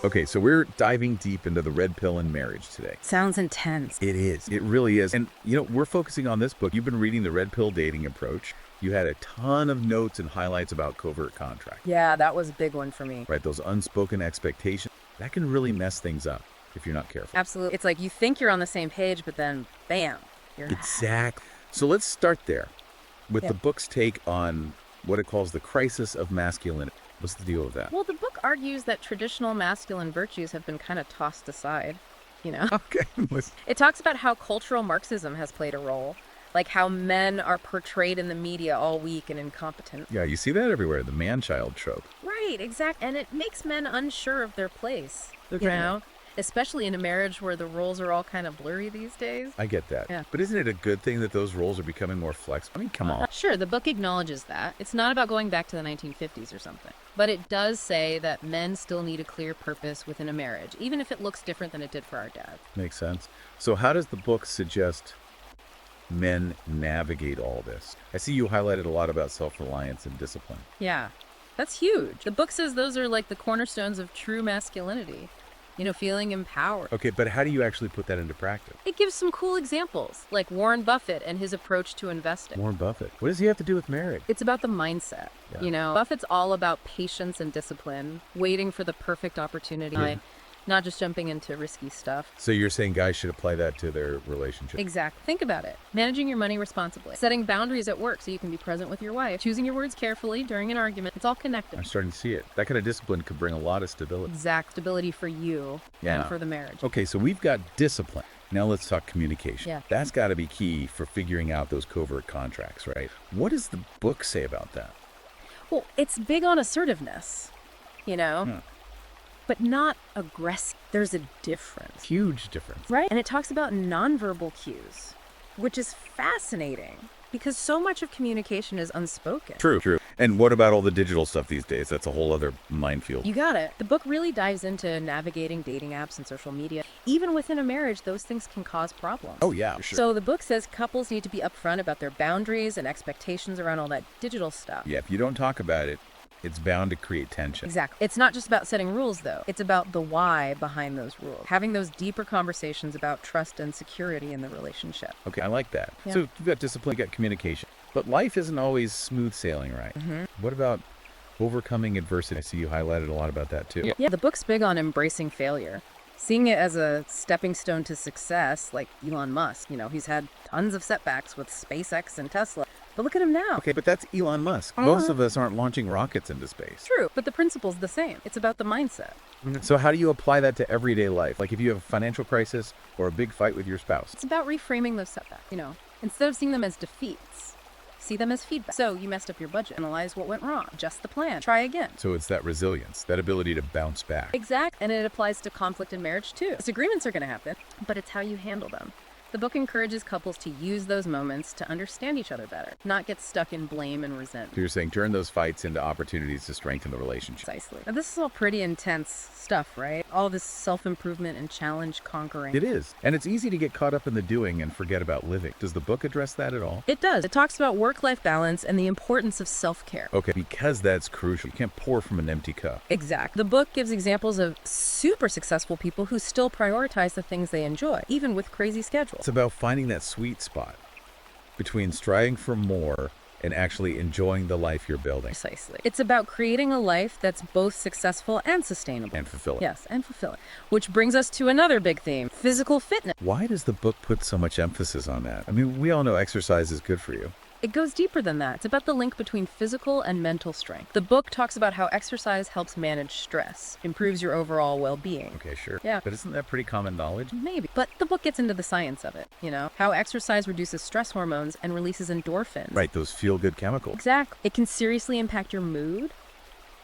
Okay, so we're diving deep into the red pill in marriage today. Sounds intense. It is. It really is. And, we're focusing on this book. You've been reading the red pill dating approach. You had a ton of notes and highlights about covert contract. Yeah, that was a big one for me. Right, those unspoken expectations. That can really mess things up if you're not careful. Absolutely. It's like you think you're on the same page, but then, bam, you're not. Exactly. So let's start there with Yeah. the book's take on what it calls the crisis of masculinity. What's the deal with that? Well, the book argues that traditional masculine virtues have been kind of tossed aside, Okay. It talks about how cultural Marxism has played a role, like how men are portrayed in the media all weak and incompetent. Yeah, you see that everywhere, the man-child trope. Right, exactly. And it makes men unsure of their place, Okay. Especially in a marriage where the roles are all kind of blurry these days. I get that. Yeah. But isn't it a good thing that those roles are becoming more flexible? I mean, come on. Sure, the book acknowledges that. It's not about going back to the 1950s or something. But it does say that men still need a clear purpose within a marriage, even if it looks different than it did for our dad. Makes sense. So how does the book suggest men navigate all this? I see you highlighted a lot about self-reliance and discipline. Yeah, that's huge. The book says those are like the cornerstones of true masculinity. Feeling empowered. Okay, but how do you actually put that into practice? It gives some cool examples, like Warren Buffett and his approach to investing. Warren Buffett. What does he have to do with marriage? It's about the mindset. Yeah. Buffett's all about patience and discipline, waiting for the perfect opportunity, not just jumping into risky stuff. So you're saying guys should apply that to their relationship? Exactly. Think about it. Managing your money responsibly, setting boundaries at work so you can be present with your wife, choosing your words carefully during an argument. It's all connected. I'm starting to see it. That kind of discipline could bring a lot of stability. Exact stability for you and for the marriage. Okay, so we've got discipline. Now let's talk communication. Yeah. That's got to be key for figuring out those covert contracts, right? What does the book say about that? Well, it's big on assertiveness, but not aggressive. There's a difference. Huge difference. Right. And it talks about nonverbal cues, which is fascinating because so much of communication is unspoken. True. And what about all the digital stuff these days? That's a whole other minefield. You got it. The book really dives into navigating dating apps and social media. Even within a marriage, those things can cause problems. Oh, yeah, sure. So the book says couples need to be upfront about their boundaries and expectations around all that digital stuff. Yeah, if you don't talk about it, it's bound to create tension. Exactly. It's not just about setting rules, though. It's about the why behind those rules. Having those deeper conversations about trust and security in the relationship. Okay, I like that. Yeah. So you've got discipline, you've got communication. But life isn't always smooth sailing, right? Mm-hmm. What about overcoming adversity? I see you highlighted a lot about that, too. Yeah, the book's big on embracing failure. Seeing it as a stepping stone to success, like Elon Musk. He's had tons of setbacks with SpaceX and Tesla. But look at him now. Okay, but that's Elon Musk. Most of us aren't launching rockets into space. True, but the principle's the same. It's about the mindset. So how do you apply that to everyday life? Like if you have a financial crisis or a big fight with your spouse? It's about reframing those setbacks. Instead of seeing them as defeats, see them as feedback. So you messed up your budget. Analyze what went wrong. Adjust the plan. Try again. So it's that resilience, that ability to bounce back. Exact. And it applies to conflict in marriage too. Disagreements are going to happen, but it's how you handle them. The book encourages couples to use those moments to understand each other better, not get stuck in blame and resentment. So you're saying turn those fights into opportunities to strengthen the relationship. Precisely. Now, this is all pretty intense stuff, right? All this self-improvement and challenge conquering. It is. And it's easy to get caught up in the doing and forget about living. Does the book address that at all? It does. It talks about work-life balance and the importance of self-care. Okay, because that's crucial. You can't pour from an empty cup. Exact. The book gives examples of super successful people who still prioritize the things they enjoy, even with crazy schedules. It's about finding that sweet spot between striving for more and actually enjoying the life you're building. Precisely. It's about creating a life that's both successful and sustainable. And fulfilling. Yes, and fulfilling. Which brings us to another big theme, physical fitness. Why does the book put so much emphasis on that? I mean, we all know exercise is good for you. It goes deeper than that. It's about the link between physical and mental strength. The book talks about how exercise helps manage stress, improves your overall well-being. Okay, sure. Yeah. But isn't that pretty common knowledge? Maybe. But the book gets into the science of it, how exercise reduces stress hormones and releases endorphins. Right, those feel-good chemicals. Exactly. It can seriously impact your mood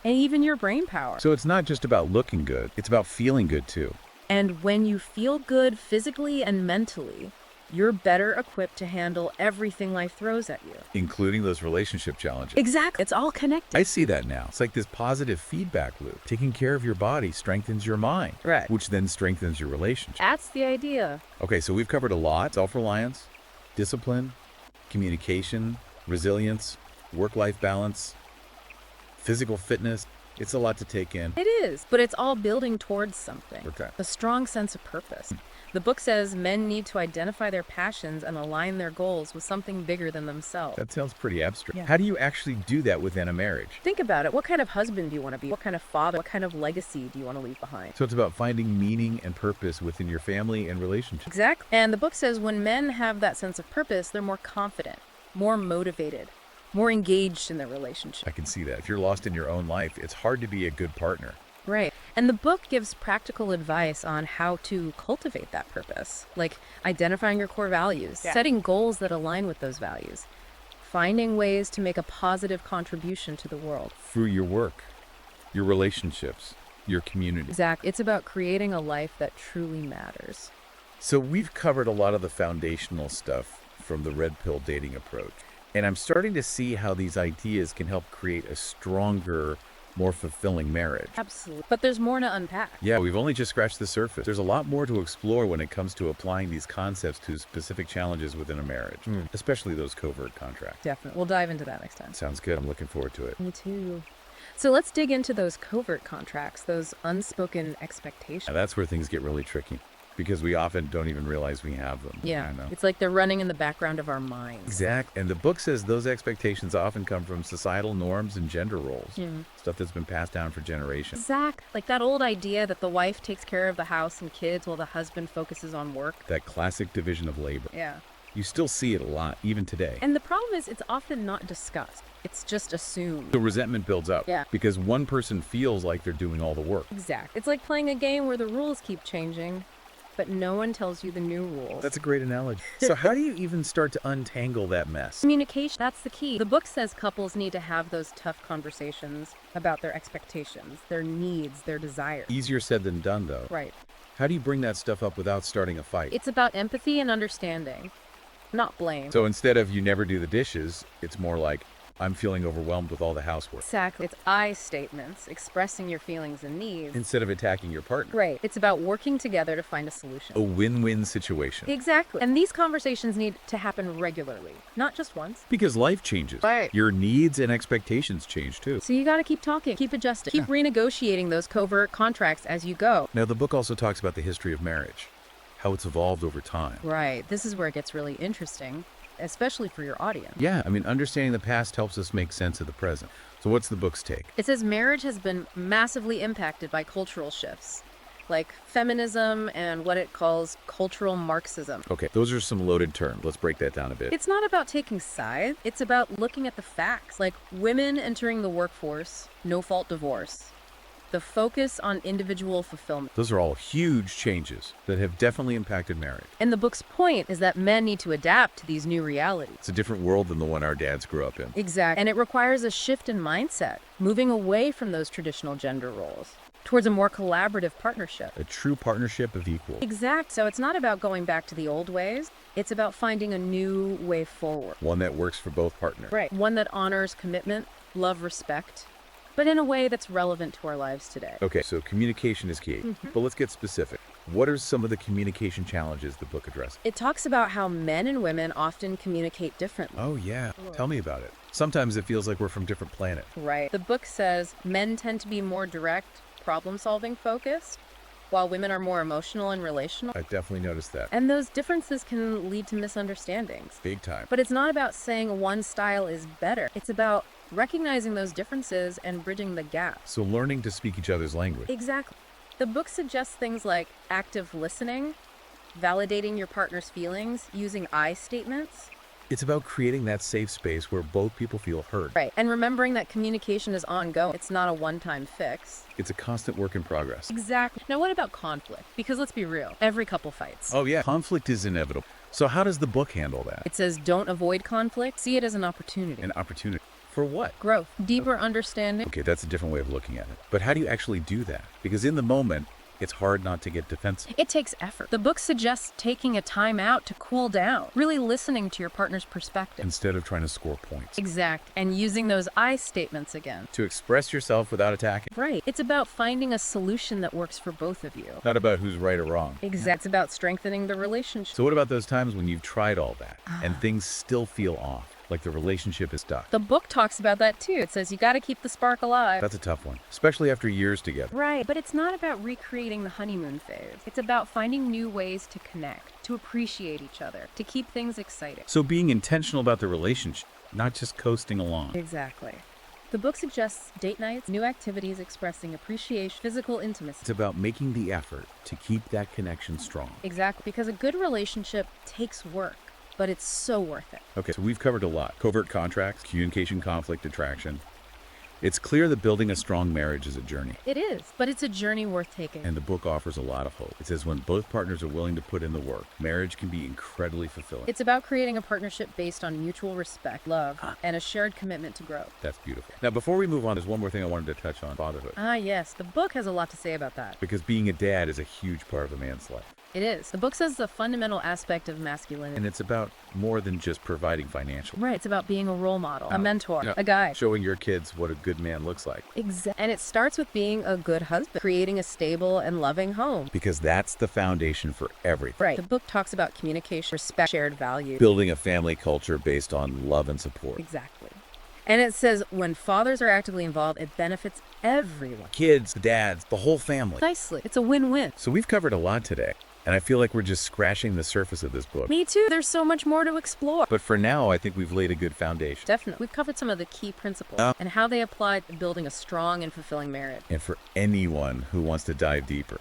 and even your brain power. So it's not just about looking good, it's about feeling good too. And when you feel good physically and mentally, you're better equipped to handle everything life throws at you. Including those relationship challenges. Exactly. It's all connected. I see that now. It's like this positive feedback loop. Taking care of your body strengthens your mind. Right. Which then strengthens your relationship. That's the idea. Okay, so we've covered a lot. Self-reliance, discipline, communication, resilience, work-life balance, physical fitness. It's a lot to take in. It is, but it's all building towards something. Okay. A strong sense of purpose. The book says men need to identify their passions and align their goals with something bigger than themselves. That sounds pretty abstract. Yeah. How do you actually do that within a marriage? Think about it. What kind of husband do you want to be? What kind of father? What kind of legacy do you want to leave behind? So it's about finding meaning and purpose within your family and relationships. Exactly. And the book says when men have that sense of purpose, they're more confident, more motivated, more engaged in their relationship. I can see that. If you're lost in your own life, it's hard to be a good partner. Right. And the book gives practical advice on how to cultivate that purpose, like identifying your core values, setting goals that align with those values, finding ways to make a positive contribution to the world. Through your work, your relationships, your community. Exactly. It's about creating a life that truly matters. So we've covered a lot of the foundational stuff from the red pill dating approach. And I'm starting to see how these ideas can help create a stronger, more fulfilling marriage. Absolutely. But there's more to unpack. Yeah, we've only just scratched the surface. There's a lot more to explore when it comes to applying these concepts to specific challenges within a marriage, especially those covert contracts. Definitely. We'll dive into that next time. Sounds good. I'm looking forward to it. Me too. So let's dig into those covert contracts, those unspoken expectations. Now, that's where things get really tricky because we often don't even realize we have them. Yeah, I know. it's like they're running in the background of our minds. Exactly. And the book says those expectations often come from societal norms and gender roles, stuff that's been passed down for generations. Exactly. Like that old idea that the wife takes care of the house and kids while the husband focuses on work. That classic division of labor. Yeah. You still see it a lot, even today. And the problem is it's often not discussed. It's just assumed. So resentment builds up because one person feels like they're doing all the work. Exactly. It's like playing a game where the rules keep changing, but no one tells you the new rules. That's a great analogy. So how do you even start to untangle that mess? Communication, that's the key. The book says couples need to have those tough conversations about their expectations, their needs, their desires. Easier said than done, though. Right. How do you bring that stuff up without starting a fight? It's about empathy and understanding, not blame. So instead of you never do the dishes, it's more like, I'm feeling overwhelmed with all the housework. Exactly. It's I statements, expressing your feelings and needs. Instead of attacking your partner. Right. It's about working together to find a solution. A win-win situation. Exactly. And these conversations need to happen regularly, not just once. Because life changes. Right. Your needs and expectations change too. So you got to keep talking, keep adjusting, keep renegotiating those covert contracts as you go. Now, the book also talks about the history of marriage, how it's evolved over time. Right. This is where it gets really interesting, especially for your audience. Yeah, I mean, understanding the past helps us make sense of the present. So what's the book's take? It says marriage has been massively impacted by cultural shifts, like feminism and what it calls cultural Marxism. Okay, those are some loaded terms. Let's break that down a bit. It's not about taking sides. It's about looking at the facts, like women entering the workforce, no-fault divorce, the focus on individual fulfillment. Those are all huge changes that have definitely impacted marriage. And the book's point is that men need to adapt to these new realities. It's a different world than the one our dads grew up in. Exactly. And it requires a shift in mindset, moving away from those traditional gender roles towards a more collaborative partnership. A true partnership of equals. Exact. So it's not about going back to the old ways. It's about finding a new way forward. One that works for both partners. Right. One that honors commitment, love, respect, but in a way that's relevant to our lives today. Okay, so communication is key. But let's get specific. What are some of the communication challenges the book addresses? It talks about how men and women often communicate differently. Oh, yeah. Tell me about it. Sometimes it feels like we're from different planets. Right. The book says men tend to be more direct, problem-solving focused, while women are more emotional and relational. I definitely noticed that. And those differences can lead to misunderstandings. Big time. But it's not about saying one style is better. It's about recognizing those differences and bridging the gap. So learning to speak each other's language. Exactly. The book suggests things like active listening, validating your partner's feelings, using I statements. It's about creating that safe space where both people feel heard. Right. And remembering that communication is ongoing. It's not a one-time fix. It's a constant work in progress. Exactly. Now, what about conflict? Because let's be real, every couple fights. Oh, yeah. Conflict is inevitable. So how does the book handle that? It says don't avoid conflict, see it as an opportunity. An opportunity. For what? Growth, deeper understanding. Okay, that's a different way of looking at it. But how do you actually do that? Because in the moment, it's hard not to get defensive. It takes effort. The book suggests taking a time out to cool down, really listening to your partner's perspective. Instead of trying to score points. Exact. And using those I statements again. To express yourself without attacking. Right. It's about finding a solution that works for both of you. Not about who's right or wrong. Exact. It's about strengthening the relationship. So what about those times when you've tried all that and things still feel off? like the relationship is stuck. The book talks about that too. It says you got to keep the spark alive. That's a tough one, especially after years together. Right, but it's not about recreating the honeymoon phase. It's about finding new ways to connect, to appreciate each other, to keep things exciting. So being intentional about the relationship, not just coasting along. Exactly. The book suggests date nights, new activities expressing appreciation, physical intimacy. It's about making the effort to keep that connection strong. Exactly, because a good relationship takes work, but it's so worth it. Okay, so we've covered a lot. Covert contracts, communication, conflict, attraction. It's clear that building a strong marriage is a journey. It is, but it's a journey worth taking. And the book offers a lot of hope. It says when both partners are willing to put in the work, marriage can be incredibly fulfilling. It's about creating a partnership based on mutual respect, love, and a shared commitment to growth. That's beautiful. Now, before we move on, there's one more thing I wanted to touch on, fatherhood. Ah, yes, the book has a lot to say about that. Because being a dad is a huge part of a man's life. It is. The book says it's a fundamental aspect of masculinity. And it's about more than just providing financial. Right, it's about being a role model, a mentor, a guide. Showing your kids what a good man looks like. Exactly. And it starts with being a good husband, creating a stable and loving home. Because that's the foundation for everything. Right. The book talks about communication, respect, shared values. Building a family culture based on love and support. Exactly. And it says when fathers are actively involved, it benefits everyone. Kids, dads, the whole family. Precisely. It's a win-win. So we've covered a lot today. And I feel like we're just scratching the surface of this book. Me too. There's so much more to explore. But for now, I think we've laid a good foundation. Definitely. We've covered some of the key principles and how they apply to building a strong and fulfilling marriage. And for anyone who wants to dive deeper,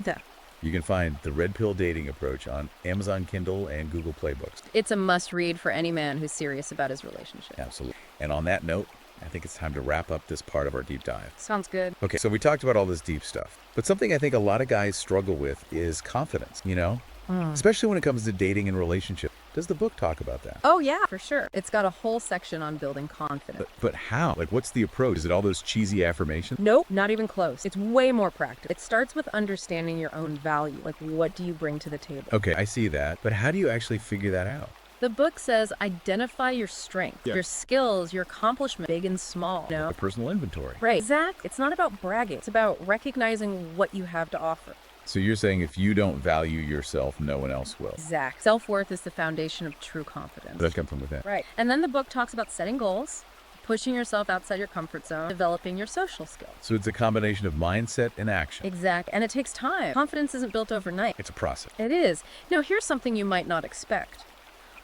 you can find the Red Pill Dating Approach on Amazon Kindle and Google Play Books. It's a must-read for any man who's serious about his relationship. Absolutely. And on that note, I think it's time to wrap up this part of our deep dive. Sounds good. Okay, so we talked about all this deep stuff. But something I think a lot of guys struggle with is confidence, Especially when it comes to dating and relationship. Does the book talk about that? Oh, yeah, for sure. It's got a whole section on building confidence. But how? Like, what's the approach? Is it all those cheesy affirmations? Nope, not even close. It's way more practical. It starts with understanding your own value. Like, what do you bring to the table? Okay, I see that. But how do you actually figure that out? The book says identify your strengths, your skills, your accomplishments, big and small. A personal inventory. Right. Exactly. It's not about bragging. It's about recognizing what you have to offer. So you're saying if you don't value yourself, no one else will. Exact. Self-worth is the foundation of true confidence. That comes from within. Right. And then the book talks about setting goals, pushing yourself outside your comfort zone, developing your social skills. So it's a combination of mindset and action. Exact. And it takes time. Confidence isn't built overnight. It's a process. It is. Now, here's something you might not expect.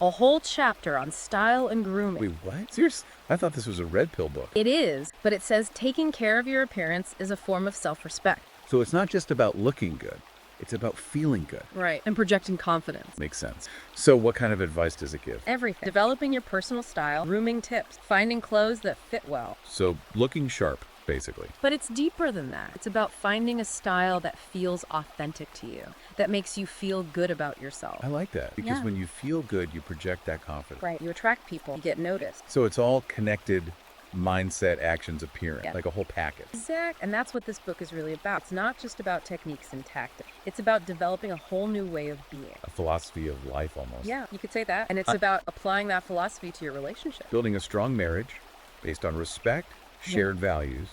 A whole chapter on style and grooming. Wait, what? Seriously? I thought this was a Red Pill book. It is, but it says taking care of your appearance is a form of self-respect. So it's not just about looking good. It's about feeling good. Right. And projecting confidence. Makes sense. So what kind of advice does it give? Everything. Developing your personal style, grooming tips, finding clothes that fit well. So looking sharp, basically. But it's deeper than that. It's about finding a style that feels authentic to you, that makes you feel good about yourself. I like that. Because when you feel good, you project that confidence. Right. You attract people. You get noticed. So it's all connected mindset, actions, appearance, like a whole package. Exact. And that's what this book is really about. It's not just about techniques and tactics. It's about developing a whole new way of being. A philosophy of life almost. Yeah, you could say that. And it's about applying that philosophy to your relationship. Building a strong marriage based on respect, shared values,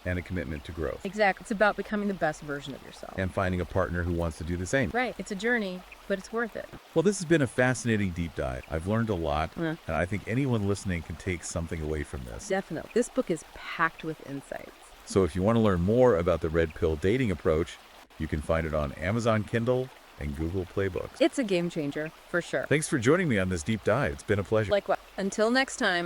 and a commitment to growth. Exactly. It's about becoming the best version of yourself. And finding a partner who wants to do the same. Right. It's a journey, but it's worth it. Well, this has been a fascinating deep dive. I've learned a lot, and I think anyone listening can take something away from this. Definitely. This book is packed with insights. So if you want to learn more about the Red Pill dating approach, you can find it on Amazon Kindle and Google Play Books. It's a game changer, for sure. Thanks for joining me on this deep dive. It's been a pleasure. Likewise. Until next time.